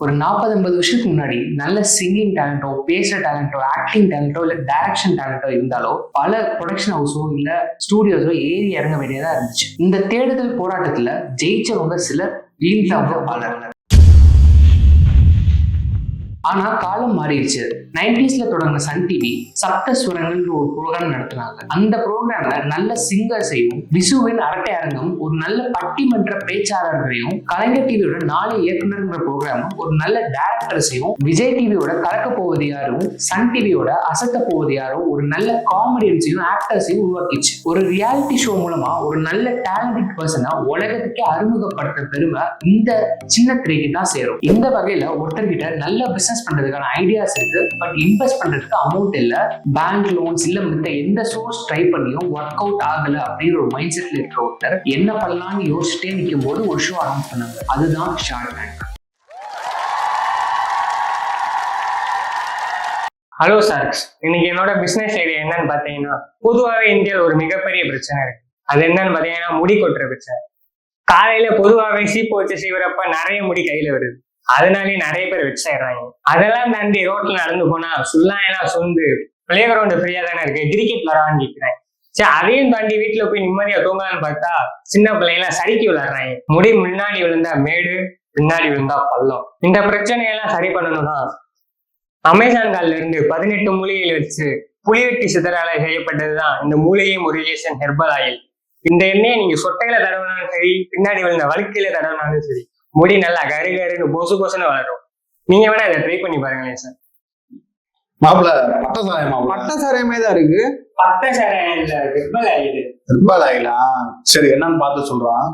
ஒரு 40-50 வருஷத்துக்கு முன்னாடி நல்ல சிங்கிங் டேலண்டோ, பேசுற டேலண்டோ, ஆக்டிங் டேலண்டோ, இல்ல டைரக்ஷன் டேலண்டோ இருந்தாலோ பல ப்ரொடக்ஷன் ஹவுஸோ இல்ல ஸ்டூடியோஸோ ஏறி இறங்க வேண்டியதா இருந்துச்சு. இந்த தேடுதல் போராட்டத்துல ஜெயிச்சவங்க சிலர், வீழ்ந்தவங்க பலர். ஆனா காலம் மாறிடுச்சு. 90ஸ்ல தொடங்கின சன் டிவி சப்தஸ்வரங்கள் ஒரு ப்ரோக்ராம் நடத்தினாங்க. அந்த ப்ரோக்ராம்ல நல்ல சிங்கர்ஸையும், விசுவின் அரட்டை அரங்கம் ஒரு நல்ல பட்டிமன்ற பேச்சாளர்களையும், கலைஞர் டிவியோட 4 இயக்குனர்ங்கிற ப்ரோக்ராமும் ஒரு நல்ல டைரக்டர்ஸையும், விஜய் டிவியோட கலக்க போவது யாரும், சன் டிவியோட அசத்த போவது யாரும் ஒரு நல்ல காமெடியன்ஸையும் ஆக்டர்ஸையும் உருவாக்கிச்சு. ஒரு ரியாலிட்டி ஷோ மூலமா ஒரு நல்ல டேலண்டட் பர்சனை உலகத்துக்கே அறிமுகப்படுத்த பெருமை இந்த சின்ன திரைக்கு தான் சேரும். இந்த வகையில ஒருத்தர்கிட்ட நல்ல பிசினஸ் பண்றதுக்கான ஐடியாஸ் இருக்கு, பட் இன்வெஸ்ட் பண்றதுக்கு அமௌண்ட் இல்ல, பேங்க் லோன்ஸ் இல்ல, மத்த எந்த சோர்ஸ் ட்ரை பண்ணியும் ஒர்க் அவுட் ஆகல அப்படிங்கிற ஒரு மைண்ட் செட்ல இருக்கிற ஒருத்தர் என்ன பண்ணலாம்னு யோசிச்சுட்டே நிற்கும் போது ஒரு ஷோ அனௌன்ஸ் பண்ணாங்க. அதுதான் ஷார்க் டேங்க். ஹலோ சார்க்ஸ், இன்னைக்கு என்னோட பிசினஸ் ஐடியா என்னன்னு பாத்தீங்கன்னா, பொதுவாகவே இந்தியாவில் ஒரு மிகப்பெரிய பிரச்சனை இருக்கு. அது என்னன்னு பாத்தீங்கன்னா முடி கொட்டுற பிரச்சனை. காலையில பொதுவாகவே சீப்பு வச்சு சீவிரப்ப நிறைய முடி கையில வருது. அதனாலே நிறைய பேர் வச்சிடுறாங்க. அதெல்லாம் தாண்டி ரோட்ல நடந்து போனா எல்லாம் சுந்து பிளே கிரவுண்ட் ஃப்ரீயா தானே இருக்கு, கிரிக்கெட் விளாடான்னு கேட்கிறேன். சரி, அதையும் தாண்டி வீட்டுல போய் நிம்மதியா தூங்கலான்னு பார்த்தா சின்ன பிள்ளைங்களாம் சறுக்கி விளையாடுறாங்க. முடி முன்னாடி விழுந்தா மேடு, பின்னாடி விழுந்தா பள்ளம். இந்த பிரச்சனையெல்லாம் சரி பண்ணணும்னா அமேசான் கால்ல இருந்து 18 மூலிகைகள் வச்சு புளிவெட்டி சிதறால செய்யப்பட்டதுதான் இந்த மூலிகை முருகேசன் ஹெர்பல் ஆயில். இந்த எண்ணெயை நீங்க சொட்டையில தடவினாலும் சரி, பின்னாடி விழுந்த வழுக்கையில தடவினாலும் சரி, முடி நல்லா கரு கருன்னு பொசு பொசுன்னு வளரும். நீங்க வேணா இதை ட்ரை பண்ணி பாருங்களேன் சார். மாப்பிள்ள பட்ட சாராயமே தான் இருக்கு. பட்ட சாராயம் இல்ல, ஹெர்பல் ஆயில். ஹெர்பல் ஆயிலா? சரி, என்னன்னு பார்த்து சொல்றான்.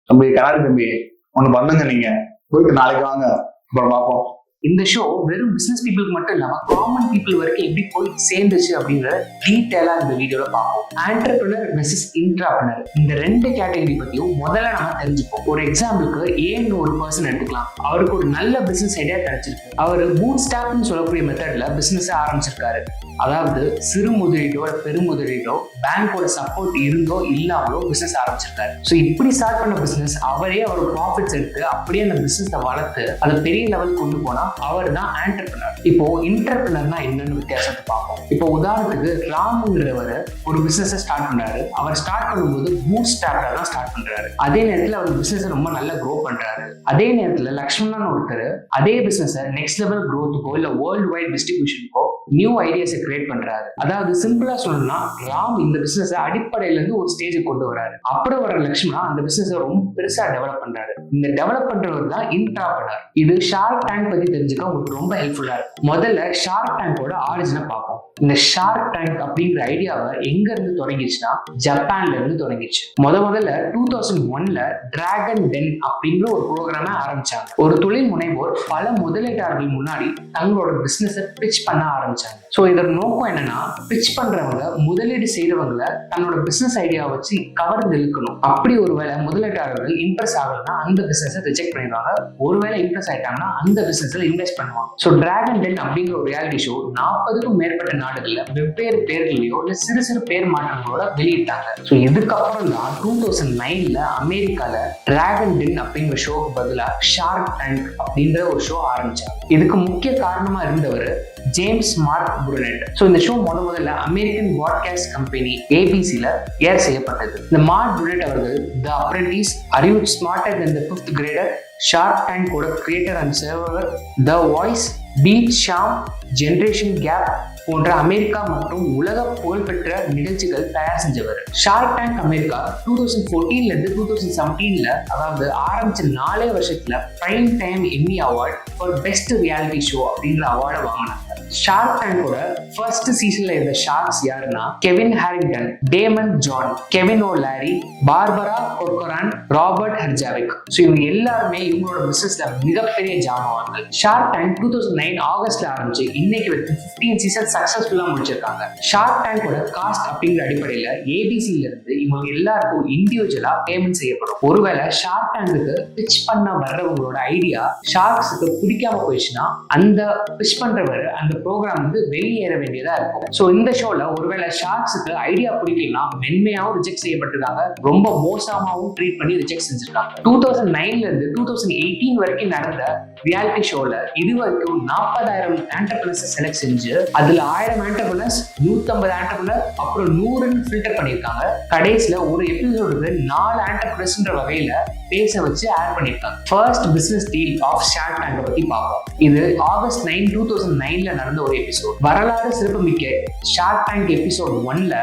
தம்பி, கனாரி தம்பி, ஒண்ணு பண்ணுங்க, நீங்க போயிட்டு நாளைக்கு வாங்க, அப்புறம் பார்ப்போம். இந்த ஷோ வெறும் பிசினஸ் பீப்புளுக்கு மட்டும் இல்லாம காமன் பீப்புள் வரைக்கும் எப்படி போய் சேர்ந்துச்சு அப்படிங்கிற டீட்டெயிலா இந்த வீடியோல பார்ப்போம். ஆண்டர்பிரினர் வெர்சஸ் இன்ட்ராபிரினர், இந்த 2 கேட்டகரி பத்தியும் முதல்ல நம்ம தெரிஞ்சுப்போம். ஒரு எக்ஸாம்பிளுக்கு ஏன்னு ஒரு பர்சன் எடுத்துக்கலாம். அவருக்கு ஒரு நல்ல பிசினஸ் ஐடியா கிடைச்சிருக்கு. அவர் பூட் ஸ்டாப்னு சொல்லக்கூடிய மெத்தட்ல பிசினஸ் ஆரம்பிச்சிருக்காரு. அதாவது சிறு முதலீட்டோ பெருமுதலீட்டோ பேங்கோட சப்போர்ட் இருந்தோ இல்லாமலோ பிசினஸ் ஆரம்பிச்சிருக்காரு. ஸோ இப்படி ஸ்டார்ட் பண்ண பிசினஸ் அவரே அவர் ப்ராஃபிட்ஸ் எடுத்து அப்படியே அந்த பிசினஸை வளர்த்து அதை பெரிய லெவல் கொண்டு போனா அவர் தான் ஆண்டர்பிரினர். இப்போ இன்டர்பிரினர்னா என்னன்னு வித்தியாசத்தை பார்ப்போம். இப்போ உதாரணத்துக்கு ராமுங்கிறவர் ஒரு பிசினஸ் ஸ்டார்ட் பண்றாரு. அவர் ஸ்டார்ட் பண்ணும்போது பூட் ஸ்டார்டா தான் ஸ்டார்ட் பண்றாரு. அதே நேரத்தில் அவர் பிசினஸ் ரொம்ப நல்லா க்ரோ பண்றாரு. அதே நேரத்தில் லக்ஷ்மணன் ஒருத்தர் அதே பிசினஸ் நெக்ஸ்ட் லெவல் க்ரோத்துக்கோ இல்ல வேர்ல்டு வைட் டிஸ்ட்ரிபியூஷனுக்கோ நியூ ஐடியாஸை கிரியேட் பண்றாரு. அதாவது சிம்பிளா சொல்லணும்னா, ராம் இந்த பிசினஸ் அடிப்படையில இருந்து ஒரு ஸ்டேஜுக்கு கொண்டு வராரு. அப்புறம் வர லக்ஷ்மணா அந்த பிசினஸ் ரொம்ப பெருசா டெவலப் பண்றாரு. இந்த டெவலப் பண்றவர் தான் இன்ட்ராபிரினர். இது ஷார்க் டேங்க் பத்தி தெரிஞ்சுக்க உங்களுக்கு ரொம்ப ஹெல்ப்ஃபுல்லா இருக்கும். முதல்ல ஷார்க் டேங்கோட ஆரிஜினை பார்ப்போம். இந்த ஷார்க் டேங்க் அப்படிங்கிற ஐடியாவை எங்க இருந்து தொடங்கிச்சுன்னா ஜப்பான்ல இருந்து தொடங்கிச்சு. முதல்ல 2001ல டிராகன் டென் அப்படிங்கிற ஒரு ப்ரோக்ராம ஆரம்பிச்சாங்க. ஒரு தொழில் முனைவோர் பல முதலீட்டாளர்கள் முன்னாடி தங்களோட பிசினஸை பிட்ச் பண்ண ஆரம்பிச்சாங்க. சோ இதோட நோக்கம் என்னன்னா, பிட்ச் பண்றவங்க முதலீடு செய்யறவங்களை தன்னோட பிசினஸ் ஐடியா வச்சு கவர்ந்து இழுக்கணும். அப்படி ஒருவேளை முதலீட்டாளர்கள் இம்ப்ரெஸ் ஆகலன்னா அந்த பிசினஸை ரிஜெக்ட் பண்ணிடுவாங்க. ஒருவேளை இம்ப்ரெஸ் ஆயிட்டாங்கன்னா அந்த பிசினஸ்ல இன்வெஸ்ட் பண்ணுவாங்க. ஸோ டிராகன் டென் அப்படிங்கிற ஒரு ரியாலிட்டி ஷோ 40க்கும் மேற்பட்ட நாடுகள்ல வெவ்வேறு பேர்களையோ இல்ல சிறு சிறு பேர் மாற்றங்களோட வெளியிட்டாங்க. ஸோ இதுக்கப்புறம் தான் 2009ல அமெரிக்கால டிராகன் டென் அப்படிங்கிற ஷோக்கு பதிலா ஷார்க் டேங்க் அப்படின்ற ஒரு ஷோ ஆரம்பிச்சாங்க. இதுக்கு முக்கிய காரணமா இருந்தவர் ஜேம்ஸ் மார்க் புருனெட். ஸோ இந்த ஷோ முதல்ல அமெரிக்கன் பாட்காஸ்ட் கம்பெனி ஏபிசில ஏர் செய்யப்பட்டது. இந்த மார்க் புருனெட் அவர்கள் The Apprentice, Are You Smarter Than the 5th Grader, Shark Tank ஓட creator and Survivor, The Voice, Beat Shazam, Generation Gap போன்ற America மற்றும் உலக புகழ்பெற்ற நிகழ்ச்சிகள் தயார் செஞ்சவர். ஷார்க் டேங்க் அமெரிக்கா 2014ல இருந்து 2017ல, அதாவது ஆரம்பிச்ச 4 வருஷத்துல prime time Emmy award for best reality show அப்படிங்கிற அவார்டை வாங்கினாங்க. ஷார்க் டேங்கோட ஃபர்ஸ்ட் சீசன்ல இருந்த ஷார்க்ஸ் யாருன்னா கெவின் ஹாரிங்டன், டேமன் ஜான், கெவின் ஓ லாரி, பார்பரா கொர்கரான், ராபர்ட் ஹெர்ஜாவிக். ஸோ இவங்க எல்லாருமே இவங்களோட பிசினஸ்ல மிகப்பெரிய ஜாமான்கள். ஷார்க் டேங்க் 2009 ஆகஸ்ட்ல ஆரம்பிச்சு இன்னைக்கு வரைக்கும் 15 சீசன் சக்சஸ்ஃபுல்லா முடிச்சிருக்காங்க. ஷார்க் டேங்கோட காஸ்ட் அப்படிங்கிற அடிப்படையில ஏபிசில இருந்து இவங்க எல்லாருக்கும் இண்டிவிஜுவலா பேமெண்ட் செய்யப்படும். ஒருவேளை ஷார்க் டேங்குக்கு பிட்ச் பண்ண வர்றவங்களோட ஐடியா ஷார்க்ஸுக்கு பிடிக்காம போயிடுச்சுன்னா அந்த பிட்ச் பண்றவர் அந்த ப்ரோக்ராம் வந்து வெளியேற வேண்டியதா இருக்கும். ஸோ இந்த ஷோல ஒருவேளை ஷார்க்ஸுக்கு ஐடியா பிடிக்கலன்னா மென்மையாவும் ரிஜெக்ட் செய்யப்பட்டிருக்காங்க, ரொம்ப மோசமாவும் ட்ரீட் பண்ணி ரிஜெக்ட் செஞ்சிருக்காங்க. 2009ல இருந்து 2018 வரைக்கும் நடந்த ரியாலிட்டி ஷோல இது வரைக்கும் 40,000 ஆண்டர்பிரினர்ஸ் செலக்ட் செஞ்சு அதுல 1000 ஆண்டர்பிரினர்ஸ், 150 ஆண்டர்பிரினர், அப்புறம் 100 ஃபில்டர் பண்ணியிருக்காங்க. கடைசியில ஒரு எபிசோடுக்கு 4 ஆண்டர்பிரினர்ஸ்ன்ற வகையில பேச வச்சு ஆட் பண்ணியிருக்காங்க. First business deal of Shark டேங்கை பத்தி பார்ப்போம். இது August 9, 2009ல நடந்த ஒரு எபிசோட். வரலாறு சிறப்புமிக்க ஷார்க் டேங்க் எபிசோட் 1ல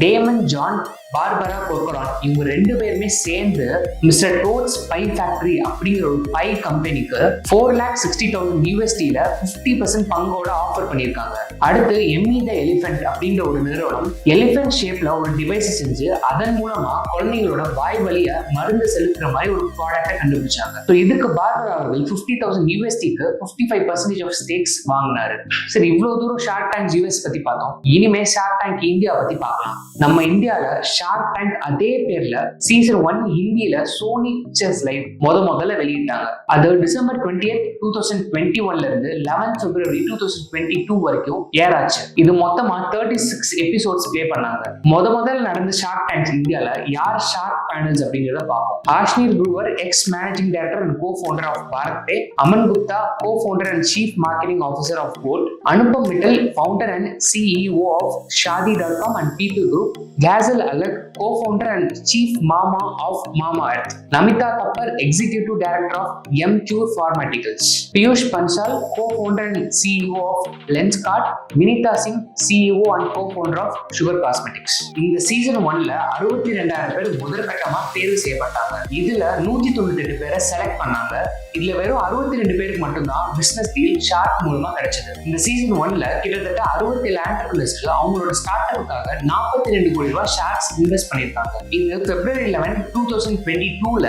டேமன் ஜான், பார்பரா கொர்கரான் இவங்க 2 பேருமே சேர்ந்து மிஸ்டர் டோட்ஸ் பை ஃபேக்டரி அப்படிங்கிற ஒரு பை கம்பெனிக்கு $4,60,000 50% பங்கோட ஆஃபர் பண்ணியிருக்காங்க. அடுத்து எம்மி த எலிஃபென்ட் அப்படின்ற ஒரு நிறுவனம் எலிஃபென்ட் ஷேப்ல ஒரு டிவைஸ் செஞ்சு அதன் மூலமா குழந்தைங்களோட வாய் வழிய மருந்து செலுத்துற மாதிரி ஒரு ப்ராடக்டை கண்டுபிடிச்சாங்க. ஸோ இதுக்கு பார்பரா அவர்கள் $50,000க்கு 55% ஆஃப் ஸ்டேக்ஸ் வாங்கினாரு. சரி, இவ்வளவு தூரம் ஷார்க் டேங்க் யூஎஸ் பத்தி பார்த்தோம். இனிமே ஷார்க் டேங்க் இந்தியா பத்தி பார்க்கலாம். நம்ம இந்தியால ஷார்க் டேங்க் அதே பேர்ல சீசன் 1 ஹிந்தியில சோனி பிக்சர்ஸ் லைவ் முதல்ல வெளியிட்டாங்க. அது December 20th, 2021ல இருந்து 11th February 2022 வரைக்கும் ஏர் ஆச்சு. இது மொத்தமா 36 எபிசோட்ஸ் பிளே பண்ணாங்க. முதல்ல நடந்த ஷார்க் டேங்க் இந்தியால யார் ஷார்க் பேனல்ஸ் அப்படிங்கிறத பார்ப்போம். Ashneer Grover, ex managing director and co-founder of BharatPe, Aman Gupta, co-founder and chief marketing officer of Bolt, Anupam Mittal, founder and CEO of Shaadi.com and People Group, Ghazal Alak, co-founder and chief mama of Mama Earth, Namita Thapar, executive director of M-Cure Pharmaceuticals, Piyush Pansal, co-founder and CEO of Lenskart, Vinita Singh, CEO and co-founder of Sugar Cosmetics. இந்த season 1ல 62,000 பேர் முதற்கட்டமா தேர்வு செய்யப்பட்டாங்க. இதுல 198 பேரை select பண்ணாங்க. இதுல வெறும் 62 பேருக்கு மட்டும்தான் பிசினஸ் டீல் ஷார்க் மூலமா கிடைச்சது. இந்த சீசன் 1ல கிட்டத்தட்ட 67 ஆண்டர்பிரினர்ஸ்க்கு அவங்களோட ஸ்டார்ட் அப்புக்காக $42 கோடி ஷார்க்ஸ் இன்வெஸ்ட் பண்ணிருக்காங்க. இது February 11, 2022ல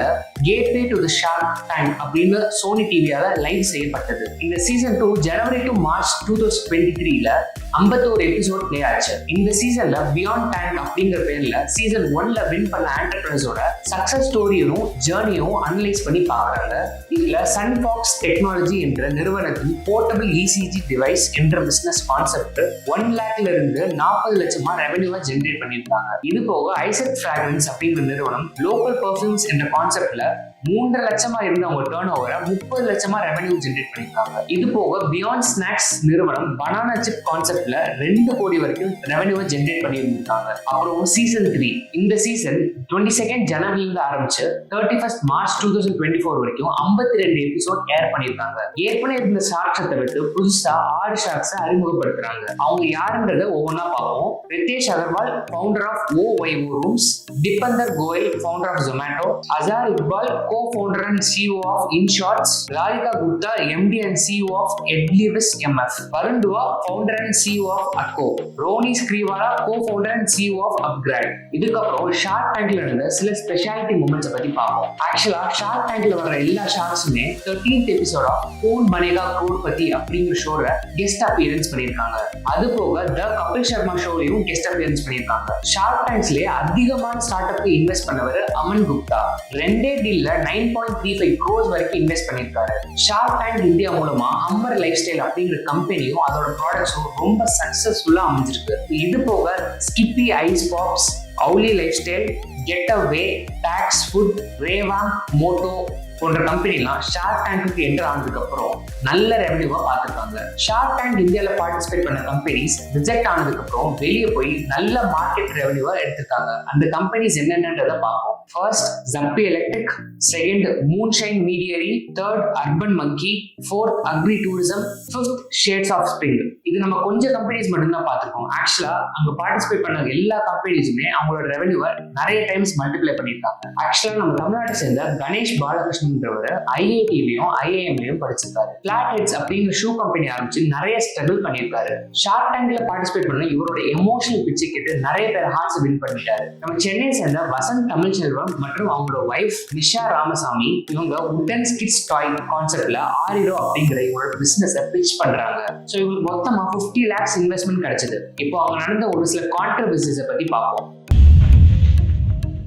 gateway to the Shark Tank அப்படின்னு சோனி டிவியால லைவ் செய்யப்பட்டது. இந்த சீசன் 2 January to March 2023ல 51 எபிசோட் பிளே ஆச்சு. இந்த சீசன்ல பியாண்ட் டேங்க் அப்படிங்கிற பேர்ல சீசன் 1ல வின் பண்ண ஆண்டர்பிரினர்ஸோட சக்சஸ் ஸ்டோரியும் ஜேர்னியும் அனலைஸ் பண்ணி பார்க்கறாங்க. இதுல சன்ஃபாக்ஸ் டெக்னாலஜி என்ற நிறுவனத்தின் போர்ட்டபிள் இசிஜி டிவைஸ் என்ற பிசினஸ் கான்செப்ட் 1 lakhல இருந்து 40 லட்சமா ரெவென்யூவா ஜெனரேட் பண்ணிருக்காங்க. இது போக ஐசெக் ஃபிராக்ரன்ஸ் அப்படிங்கிற நிறுவனம் லோக்கல் பர்ஃபியூம்ஸ் என்ற கான்செப்ட்ல 3.5 லட்சமா இருந்த அவங்க டர்ன் ஓவரை 30 லட்சமா ரெவென்யூ ஜெனரேட் பண்ணிருக்காங்க. இது போக பியாண்ட் ஸ்நாக்ஸ் நிறுவனம் பனானா சிப் கான்செப்ட்ல 2 கோடி வரைக்கும் ரெவென்யூவை ஜெனரேட் பண்ணியிருக்காங்க. அப்புறம் சீசன் 3 இந்த சீசன் 22nd January இருந்து ஆரம்பிச்சு 31st March 2024 வரைக்கும் 52 எபிசோட் ஏர் பண்ணிருக்காங்க. ஏற்கனவே இருந்த ஷார்க்ஸை விட்டு புதுசா 6 ஷார்க்ஸை அறிமுகப்படுத்துறாங்க. அவங்க யாருன்றத ஒவ்வொன்றா பார்ப்போம். Ritesh Agarwal, founder of OYO rooms, Deepinder Goyal, founder of Zomato, Azhar Iqbal, co-founder and CEO of InShots, Radhika Gupta, MD and CEO of Edlivis MF, Varun Dua, founder and CEO of Atco, Roni Skriwala, co-founder and CEO of Upgrade. இதுக்கப்புறம் shark டேங்க்ல இருந்த சில speciality மூமெண்ட்ஸை பத்தி பார்ப்போம். ஆக்சுவலா shark டேங்க்ல வர எல்லா ஷார்க்ஸுமே 13th episode of Kaun Banega Crorepati அப்படிங்கிற ஷோல கெஸ்ட் அப்பியரன்ஸ் பண்ணியிருக்காங்க. அது போக த கபில் சர்மா ஷோலையும் கெஸ்ட் அப்பியரன்ஸ் பண்ணியிருக்காங்க. ஷார்க் டேங்க்ஸ்லேயே அதிகமான ஸ்டார்ட் அப்க்கு இன்வெஸ்ட் பண்ணவர் அமன் குப்தா. 2 டீல்ல 9.35 crores வரைக்கும் இன்வெஸ்ட் பண்ணிருக்காரு. ஷார்க் டேங்க் இந்தியா மூலமா ஹம்மர் லைஃப் ஸ்டைல் அப்படிங்கிற கம்பெனியும் அதோட ப்ராடக்ட்ஸும் ரொம்ப சக்சஸ்ஃபுல்லா அமைஞ்சிருக்கு. இது போக Skippy ice pops, Auli life style, get away, Tagz food, Revamp, Moto போன்ற கம்பெனிலாம் ஷார்க் டேங்க்கு என்டர் ஆனதுக்கு அப்புறம் நல்ல ரெவென்யூவா பார்த்துருக்காங்க. ஷார்க் டேங்க் இந்தியால பார்ட்டிசிபேட் பண்ண கம்பெனிஸ் ரிஜெக்ட் ஆனதுக்கு அப்புறம் வெளியே போய் நல்ல மார்க்கெட் ரெவென்யூவா எடுத்திருக்காங்க. அந்த கம்பெனிஸ் என்னென்னன்றதை பார்ப்போம். ஃபர்ஸ்ட் ஜப்பி electric, second moonshine meadery, third urban monkey, fourth agri tourism, fifth shades of spring. இது நம்ம கொஞ்சம் கம்பெனிஸ் மட்டும்தான் பார்த்துருக்கோம். ஆக்சுவலா அங்க பார்ட்டிசிபேட் பண்ண எல்லா கம்பெனிஸுமே அவங்களோட ரெவென்யூவை நிறைய டைம்ஸ் மல்டிப்ளை பண்ணியிருக்காங்க. ஆக்சுவலா நம்ம தமிழ்நாட்டை சேர்ந்த கணேஷ் பாலகிருஷ்ணன்றவர் ஐஐடிலையும் ஐஐஎம்லையும் படிச்சிருக்காரு. பிளாட் ஹெட்ஸ் அப்படிங்கிற ஷூ கம்பெனி ஆரம்பிச்சு நிறைய ஸ்ட்ரகிள் பண்ணியிருக்காரு. ஷார்க் டேங்க்ல பார்ட்டிசிபேட் பண்ண இவரோட எமோஷனல் பிச்சை கேட்டு நிறைய பேர் ஹார்ட்ஸ் வின் பண்ணிட்டாரு. நம்ம சென்னை சேர்ந்த வசந்த் தமிழ்ச்செல்வம் மற்றும் அவங்களோட வைஃப் நிஷா ராமசாமி இவங்க உட்டன் ஸ்கிட்ஸ் டாய் கான்செப்ட்ல ஆரிரோ அப்படிங்கிற இவங்களோட பிசினஸ் பிட்ச் பண்றாங்க. ஸோ இவங்களுக்கு மொத்தமா 50 lakhs இன்வெஸ்ட்மெண்ட் கிடைச்சது. இப்போ அவங்க நடந்த ஒரு சில கான்ட்ரவர்சிஸை பத்தி பார்ப்போம்.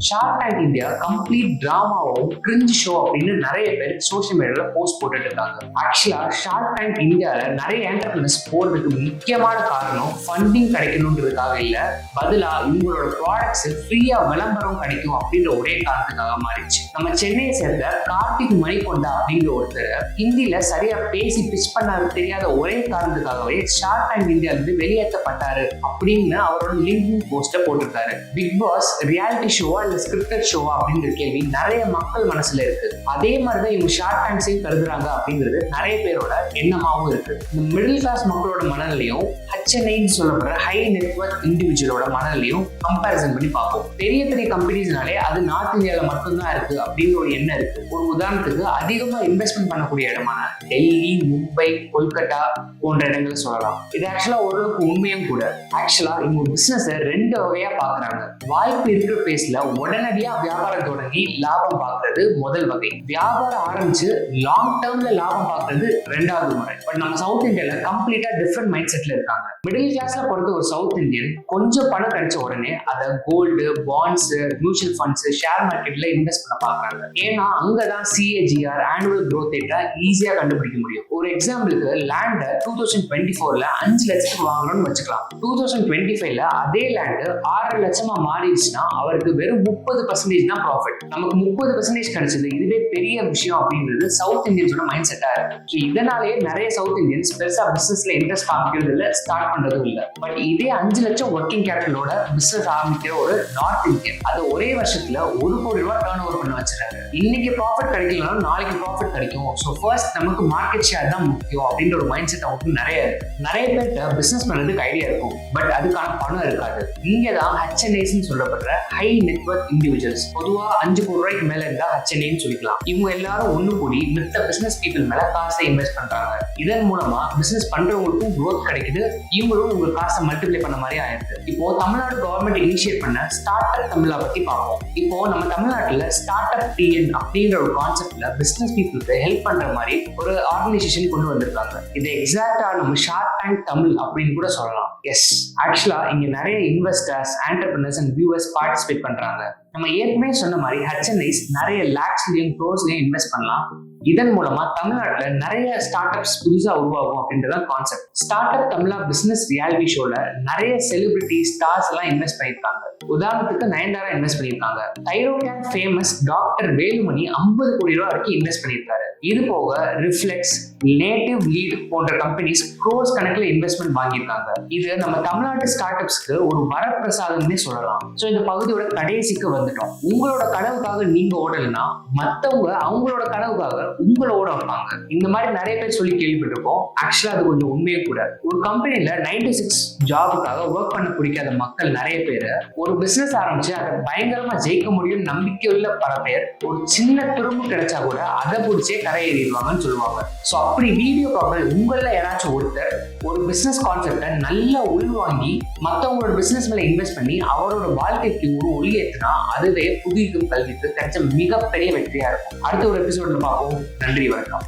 ஷார்க் டேங்க் இந்தியா கம்ப்ளீட் டிராமாவும் கிரிஞ்ச் ஷோ அப்படின்னு நிறைய பேர் சோஷியல் மீடியால போஸ்ட் போட்டுட்டு இருக்காங்க. ஆக்சுவலா ஷார்க் டேங்க் இந்தியால நிறைய என்டர்பிரினர்ஸ் போறதுக்கு முக்கியமான காரணம் ஃபண்டிங் கிடைக்கணுன்றதுக்காக இல்ல, பதிலா இவங்களோட ப்ராடக்ட்ஸ் ஃப்ரீயா விளம்பரம் கிடைக்கும் அப்படின்ற ஒரே காரணத்துக்காக மாறிடுச்சு. நம்ம சென்னையை சேர்ந்த கார்த்திக் மணிகொண்டா அப்படிங்கிற ஒருத்தர் ஹிந்தியில சரியா பேசி பிச் பண்ண தெரியாத ஒரே காரணத்துக்காகவே ஷார்க் டேங்க் இந்தியால இருந்து வெளியேற்றப்பட்டாரு அப்படின்னு அவரோட லிங்க்டின் போஸ்ட போட்டிருக்காரு. பிக் பாஸ் ரியாலிட்டி ஷோவா இல்ல ஸ்கிரிப்டட் ஷோவா அப்படின்ற கேள்வி நிறைய மக்கள் மனசுல இருக்கு. அதே மாதிரிதான் இவங்க ஷார்க் டேங்க்ஸையும் கருதுறாங்க அப்படிங்கிறது நிறைய பேரோட எண்ணமாவும் இருக்கு. இந்த மிடில் கிளாஸ் மக்களோட மனநிலையும் HNIன்னு சொல்லப்படுற ஹை நெட்வொர்க் இண்டிவிஜுவலோட மனநிலையும் கம்பேரிசன் பண்ணி பார்ப்போம். பெரிய பெரிய கம்பெனிஸ்னாலே அது நார்த் இந்தியால மட்டும்தான் இருக்கு அப்படின்னு ஒரு எண்ணம் இருக்கு. ஒரு உதாரணத்துக்கு அதிகமா இன்வெஸ்ட்மெண்ட் பண்ணக்கூடிய இடமான டெல்லி, மும்பை, கொல்கட்டா போன்ற இடங்களை சொல்லலாம். இது ஆக்சுவலா ஓரளவுக்கு உண்மையும் கூட. ஆக்சுவலா இவங்க பிசினஸ் ரெண்டு வகையா பாக்குறாங்க. வாய்ப்பு இருக்கிற பேஸ்ல உடனடியா வியாபாரம் தொடங்கி லாபம் பார்க்கறது முதல் வகை. வியாபாரம் ஆரம்பிச்சு லாங் டேர்ம்ல லாபம் பார்க்கறது ரெண்டாவது முறை. பட் நம்ம சவுத் இந்தியால கம்ப்ளீட்டா டிஃப்ரெண்ட் மைண்ட் செட்ல இருக்காங்க. மிடில் கிளாஸ்ல பொறுத்த ஒரு சவுத் இந்தியன் கொஞ்சம் பணம் கிடைச்ச உடனே அதை gold, bonds, mutual funds, share மார்க்கெட்ல இன்வெஸ்ட் பண்ண பாக்குறாங்க. ஏன்னா அங்கதான் CAGR ஆனுவல் growth ரேட்டை ஈஸியா கண்டுபிடிக்க முடியும். ஒரு எக்ஸாம்பிளுக்கு லேண்ட 2024ல 5 லட்சத்துக்கு வாங்கணும்னு வச்சுக்கலாம். 2025ல அதே லேண்ட் 6 லட்சமா மாறிடுச்சுன்னா அவருக்கு வெறும் 30% தான் ப்ராஃபிட். நமக்கு 30% கிடைச்சது இதுவே பெரிய விஷயம் அப்படின்றது சவுத் இந்தியன்ஸோட மைண்ட் செட்டா இருக்கு. இதனாலேயே நிறைய சவுத் இந்தியன்ஸ் பெருசா பிசினஸ்ல இன்ட்ரெஸ்ட் காமிக்கிறது இல்ல, ஸ்டார்ட் பண்றதும் இல்ல. பட் இதே 5 லட்சம் ஒர்க்கிங் கேபிட்டலோட பிசினஸ் ஆரம்பிக்கிற ஒரு நார்த் இந்தியன் அது ஒரே வருஷத்துல 1 கோடி ரூபாய் டர்ன் ஓவர் பண்ண வச்சிருக்காரு. இன்னைக்கு ப்ராஃபிட் கிடைக்கலனாலும் நாளைக்கு ப்ராஃபிட் கிடைக்கும். ஸோ ஃபர்ஸ்ட் நமக்கு மார்க்கெட் ஷேர் தான் முக்கியம் அப்படின்ற ஒரு மைண்ட் செட் அவங்களுக்கு நிறைய இருக்கு. நிறைய பேர்கிட்ட பிசினஸ் பண்றதுக்கு ஐடியா இருக்கும், பட் அதுக்கான பணம் இருக்காது. இங்கதான் HNIன்னு சொல்லப்படுற ஹை நெட்வொர்க் இண்டிவிஜுவல்ஸ். பொதுவா 5 கோடி ரூபாய்க்கு மேல இருந்தா HNIன்னு சொல்லிக்கலாம். இவங்க எல்லாரும் ஒண்ணு கூடி மித்த பிசினஸ் பீப்புள் மேல காசை இன்வெஸ்ட் பண்றாங்க. இதன் மூலமா பிசினஸ் பண்றவங்களுக்கும் growth கிடைக்குது, இவங்களும் உங்க காசை மல்டிப்ளை பண்ண மாதிரி ஆயிருக்கு. இப்போ தமிழ்நாடு கவர்மெண்ட் இனிஷியேட் பண்ண ஸ்டார்ட் அப் தமிழா பத்தி பார்ப்போம். இப்போ நம்ம தமிழ்நாட்டுல ஸ்டார்ட் அப் TN அப்படின்ற ஒரு கான்செப்ட்ல பிசினஸ் பீப்புளுக்கு ஹெல்ப் பண்ற மாதிரி ஒரு ஆர்கனைசேஷன் கொண்டு வந்திருக்காங்க. இது எக்ஸாக்டா நம்ம ஷார்க் டேங்க் தமிழ் அப்படின்னு கூட சொல்லலாம். எஸ், ஆக்சுவலா இங்க நிறைய investors, entrepreneurs and viewers participate பண்றாங்க. நம்ம ஏற்கனவே சொன்ன மாதிரி HNIs நிறைய லேக்ஸ்லயும் க்ரோர்ஸ்லயும் இன்வெஸ்ட் பண்ணலாம். இதன் மூலமா தமிழ்நாட்டுல நிறைய ஸ்டார்ட் அப்ஸ் புதுசா உருவாகும் அப்படின்றதான் கான்செப்ட். ஸ்டார்ட் அப் தமிழா பிசினஸ் ரியாலிட்டி ஷோல நிறைய செலிபிரிட்டி ஸ்டார்ஸ் எல்லாம் இன்வெஸ்ட் பண்ணிருக்காங்க. உதாரணத்துக்கு நயன்தாரா இன்வெஸ்ட் பண்ணிருக்காங்க. தைரோகேன் ஃபேமஸ் டாக்டர் வேலுமணி 50 கோடி ரூபாய் வரைக்கும் இன்வெஸ்ட் பண்ணிருக்காரு. இது போக ரிஃப்ளெக்ஸ், நேட்டிவ் லீட் போன்ற கம்பெனிஸ் க்ரோர்ஸ் கணக்குல இன்வெஸ்ட்மெண்ட் வாங்கியிருக்காங்க. இது நம்ம தமிழ்நாட்டு ஸ்டார்ட் அப்ஸ்க்கு ஒரு வரப்பிரசாதம்னே சொல்லலாம். ஸோ இந்த பகுதியோட கடைசிக்கு வந்துட்டோம். உங்களோட கனவுக்காக நீங்க ஓடலைன்னா மத்தவங்க அவங்களோட கனவுக்காக உங்களை ஓட வைப்பாங்க. இந்த மாதிரி நிறைய பேர் சொல்லி கேள்விப்பட்டிருக்கோம். ஆக்சுவலா அது கொஞ்சம் உண்மையே கூட. ஒரு கம்பெனில 9 to 6 ஜாபுக்காக ஒர்க் பண்ண பிடிக்காத மக்கள் நிறைய பேர் ஒரு பிசினஸ் ஆரம்பிச்சு அதை பயங்கரமா ஜெயிக்க முடியும் நம்பிக்கையுள்ள பல பேர் ஒரு சின்ன துரும்பு கிடைச்சா கூட அதை பிடிச்சே கரையேறிடுவாங்கன்னு சொல்லுவாங்க. ஸோ அப்படி வீடியோ பார்க்க உங்கள யாராச்சும் ஒருத்தர் ஒரு பிசினஸ் கான்செப்டை நல்லா உள்வாங்கி மற்றவங்களோட பிசினஸ் மேல இன்வெஸ்ட் பண்ணி அவரோட வாழ்க்கைக்கு ஒரு ஒளி ஏற்றினா அதுவே புதிய கல்விக்கு கிடைச்ச மிகப்பெரிய வெற்றியா இருக்கும். அடுத்த ஒரு எபிசோட்ல பார்ப்போம். நன்றி, வணக்கம்.